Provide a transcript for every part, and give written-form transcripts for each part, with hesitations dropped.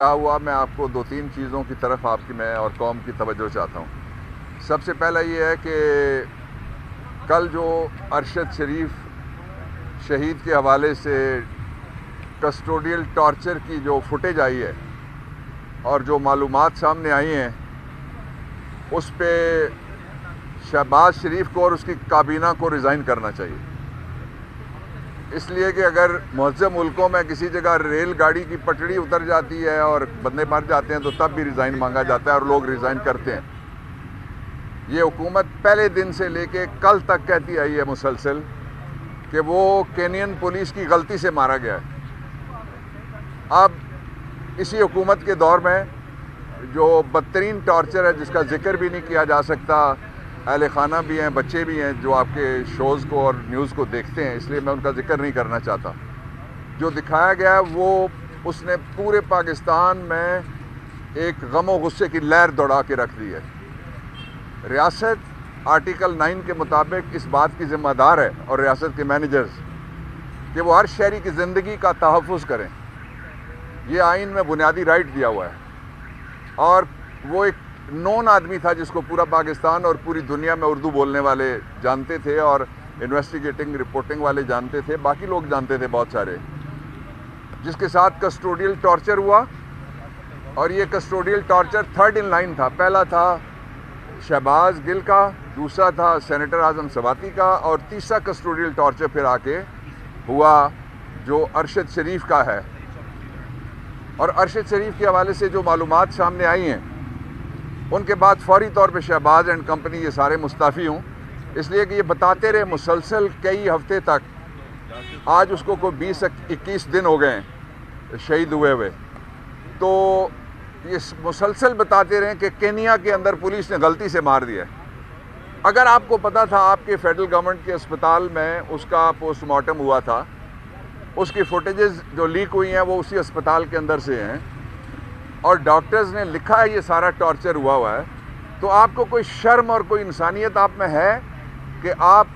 کیا ہوا، میں آپ کو دو تین چیزوں کی طرف آپ کی میں اور قوم کی توجہ چاہتا ہوں۔ سب سے پہلا یہ ہے کہ کل جو ارشد شریف شہید کے حوالے سے کسٹوڈیل ٹارچر کی جو فوٹیج آئی ہے اور جو معلومات سامنے آئی ہیں، اس پہ شہباز شریف کو اور اس کی کابینہ کو ریزائن کرنا چاہیے۔ اس لیے کہ اگر مہذب ملکوں میں کسی جگہ ریل گاڑی کی پٹڑی اتر جاتی ہے اور بندے مر جاتے ہیں تو تب بھی ریزائن مانگا جاتا ہے اور لوگ ریزائن کرتے ہیں۔ یہ حکومت پہلے دن سے لے کے کل تک کہتی آئی ہے مسلسل کہ وہ کینین پولیس کی غلطی سے مارا گیا ہے۔ اب اسی حکومت کے دور میں جو بدترین ٹارچر ہے، جس کا ذکر بھی نہیں کیا جا سکتا، اہل خانہ بھی ہیں، بچے بھی ہیں جو آپ کے شوز کو اور نیوز کو دیکھتے ہیں، اس لیے میں ان کا ذکر نہیں کرنا چاہتا۔ جو دکھایا گیا ہے وہ اس نے پورے پاکستان میں ایک غم و غصے کی لہر دوڑا کے رکھ دی ہے۔ ریاست آرٹیکل 9 کے مطابق اس بات کی ذمہ دار ہے، اور ریاست کے مینیجرز، کہ وہ ہر شہری کی زندگی کا تحفظ کریں۔ یہ آئین میں بنیادی رائٹ دیا ہوا ہے، اور وہ ایک نون آدمی تھا جس کو پورا پاکستان اور پوری دنیا میں اردو بولنے والے جانتے تھے اور انویسٹیگیٹنگ رپورٹنگ والے جانتے تھے، باقی لوگ جانتے تھے بہت سارے، جس کے ساتھ کسٹوڈیل ٹارچر ہوا۔ اور یہ custodial torture third in line تھا۔ پہلا تھا شہباز گل کا، دوسرا تھا سینیٹر اعظم سواتی کا، اور تیسرا کسٹوڈیل ٹارچر پھر آ کے ہوا جو ارشد شریف کا ہے۔ اور ارشد شریف کے حوالے سے جو معلومات سامنے آئی ہیں، ان کے بعد فوری طور پہ شہباز اینڈ کمپنی یہ سارے مستعفی ہوں، اس لیے کہ یہ بتاتے رہے مسلسل کئی ہفتے تک، آج اس کو کوئی 20-21 دن ہو گئے ہیں شہید ہوئے، تو یہ مسلسل بتاتے رہے کہ کینیا کے اندر پولیس نے غلطی سے مار دیا ہے۔ اگر آپ کو پتا تھا، آپ کے فیڈرل گورنمنٹ کے اسپتال میں اس کا پوسٹ مارٹم ہوا تھا، اس کی فوٹیجز جو لیک ہوئی ہیں وہ اسی اسپتال کے اندر سے ہیں، اور ڈاکٹرز نے لکھا ہے یہ سارا ٹارچر ہوا ہے، تو آپ کو کوئی شرم اور کوئی انسانیت آپ میں ہے کہ آپ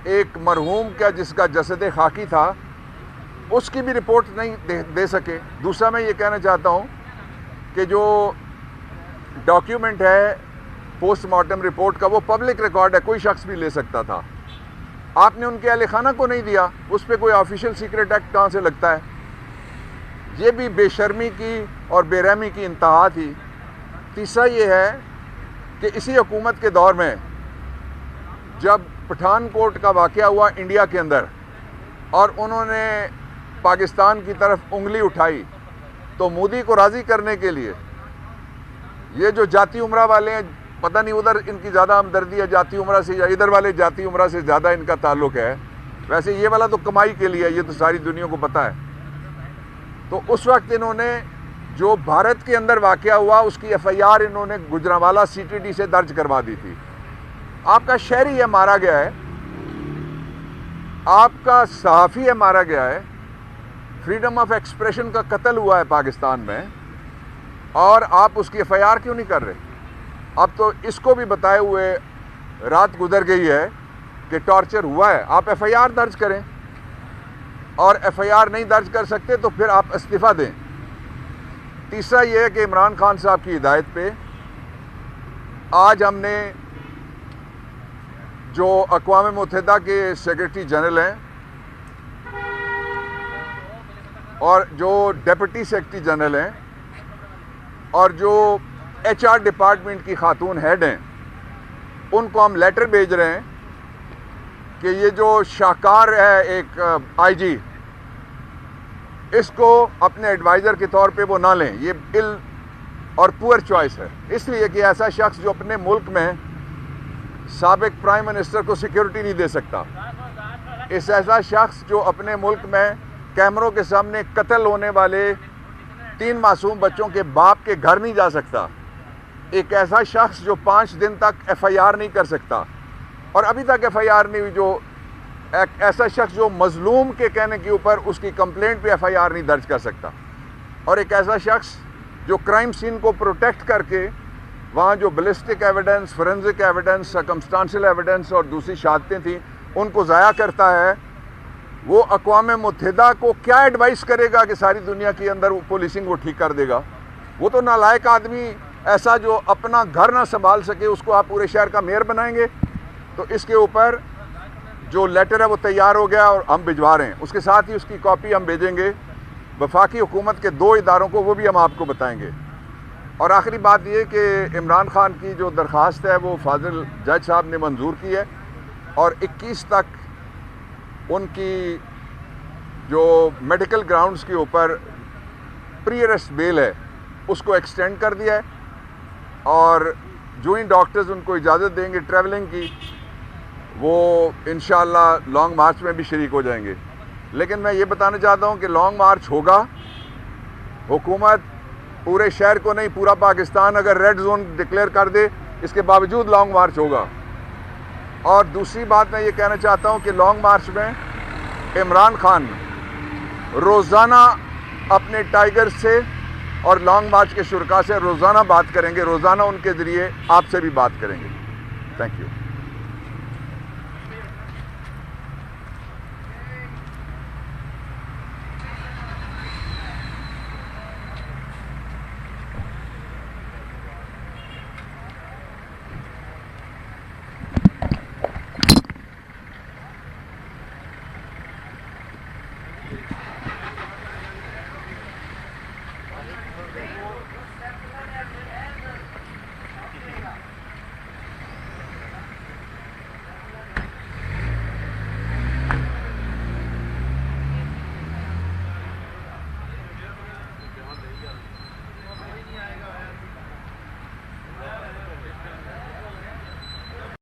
ایک مرحوم کا جس کا جسد خاکی تھا اس کی بھی رپورٹ نہیں دے سکے۔ دوسرا میں یہ کہنا چاہتا ہوں کہ جو ڈاکیومنٹ ہے پوسٹ مارٹم رپورٹ کا، وہ پبلک ریکارڈ ہے، کوئی شخص بھی لے سکتا تھا۔ آپ نے ان کے اہل خانہ کو نہیں دیا، اس پہ کوئی آفیشیل سیکرٹ ایکٹ کہاں سے لگتا ہے؟ یہ بھی بے شرمی کی اور بے رحمی کی انتہا تھی۔ تیسرا یہ ہے کہ اسی حکومت کے دور میں جب پٹھان کوٹ کا واقعہ ہوا انڈیا کے اندر، اور انہوں نے پاکستان کی طرف انگلی اٹھائی، تو مودی کو راضی کرنے کے لیے یہ جو جاتی عمرہ والے ہیں، پتہ نہیں ادھر ان کی زیادہ ہمدردی ہے جاتی عمرہ سے یا ادھر والے جاتی عمرہ سے زیادہ ان کا تعلق ہے، ویسے یہ والا تو کمائی کے لیے ہے، یہ تو ساری دنیا کو پتہ ہے۔ تو اس وقت انہوں نے جو بھارت کے اندر واقعہ ہوا اس کی ایف آئی آر انہوں نے گجرانوالہ سی ٹی ڈی سے درج کروا دی تھی۔ آپ کا شہری ہے مارا گیا ہے، آپ کا صحافی ہے مارا گیا ہے، فریڈم آف ایکسپریشن کا قتل ہوا ہے پاکستان میں، اور آپ اس کی ایف آئی آر کیوں نہیں کر رہے؟ اب تو اس کو بھی بتائے ہوئے رات گزر گئی ہے کہ ٹارچر ہوا ہے، آپ ایف آئی آر درج کریں، اور ایف آئی آر نہیں درج کر سکتے تو پھر آپ استعفیٰ دیں۔ تیسرا یہ ہے کہ عمران خان صاحب کی ہدایت پہ آج ہم نے جو اقوام متحدہ کے سیکرٹری جنرل ہیں اور جو ڈیپٹی سیکرٹری جنرل ہیں اور جو ایچ آر ڈپارٹمنٹ کی خاتون ہیڈ ہیں، ان کو ہم لیٹر بھیج رہے ہیں کہ یہ جو شاہکار ہے ایک آئی جی، اس کو اپنے ایڈوائزر کے طور پہ وہ نہ لیں، یہ ال اور پور چوائس ہے، اس لیے کہ ایسا شخص جو اپنے ملک میں سابق پرائم منسٹر کو سیکیورٹی نہیں دے سکتا، ایسا شخص جو اپنے ملک میں کیمروں کے سامنے قتل ہونے والے 3 معصوم بچوں کے باپ کے گھر نہیں جا سکتا، ایک ایسا شخص جو 5 دن تک ایف آئی آر نہیں کر سکتا، اور ابھی تک ایف آئی آر نہیں ہوئی، جو ایک ایسا شخص جو مظلوم کے کہنے کے اوپر اس کی کمپلینٹ پہ ایف آئی آر نہیں درج کر سکتا، اور ایک ایسا شخص جو کرائم سین کو پروٹیکٹ کر کے وہاں جو ballistic evidence, forensic evidence, circumstantial evidence اور دوسری شہادتیں تھیں ان کو ضائع کرتا ہے، وہ اقوام متحدہ کو کیا ایڈوائز کرے گا کہ ساری دنیا کے اندر وہ پولیسنگ وہ ٹھیک کر دے گا؟ وہ تو نالائق آدمی ایسا جو اپنا گھر نہ سنبھال سکے اس کو آپ پورے شہر کا میئر بنائیں گے؟ تو اس کے اوپر جو لیٹر ہے وہ تیار ہو گیا اور ہم بھجوا رہے ہیں، اس کے ساتھ ہی اس کی کاپی ہم بھیجیں گے وفاقی حکومت کے 2 اداروں کو، وہ بھی ہم آپ کو بتائیں گے۔ اور آخری بات یہ کہ عمران خان کی جو درخواست ہے وہ فاضل جج صاحب نے منظور کی ہے، اور 21 تک ان کی جو میڈیکل گراؤنڈز کے اوپر پری اریسٹ بیل ہے اس کو ایکسٹینڈ کر دیا ہے، اور جو ہی ڈاکٹرز ان کو اجازت دیں گے ٹریولنگ کی، وہ انشاءاللہ لانگ مارچ میں بھی شریک ہو جائیں گے۔ لیکن میں یہ بتانا چاہتا ہوں کہ لانگ مارچ ہوگا، حکومت پورے شہر کو نہیں، پورا پاکستان اگر ریڈ زون ڈکلیئر کر دے اس کے باوجود لانگ مارچ ہوگا۔ اور دوسری بات میں یہ کہنا چاہتا ہوں کہ لانگ مارچ میں عمران خان روزانہ اپنے ٹائیگر سے اور لانگ مارچ کے شرکاء سے روزانہ بات کریں گے، روزانہ ان کے ذریعے آپ سے بھی بات کریں گے۔ Thank you.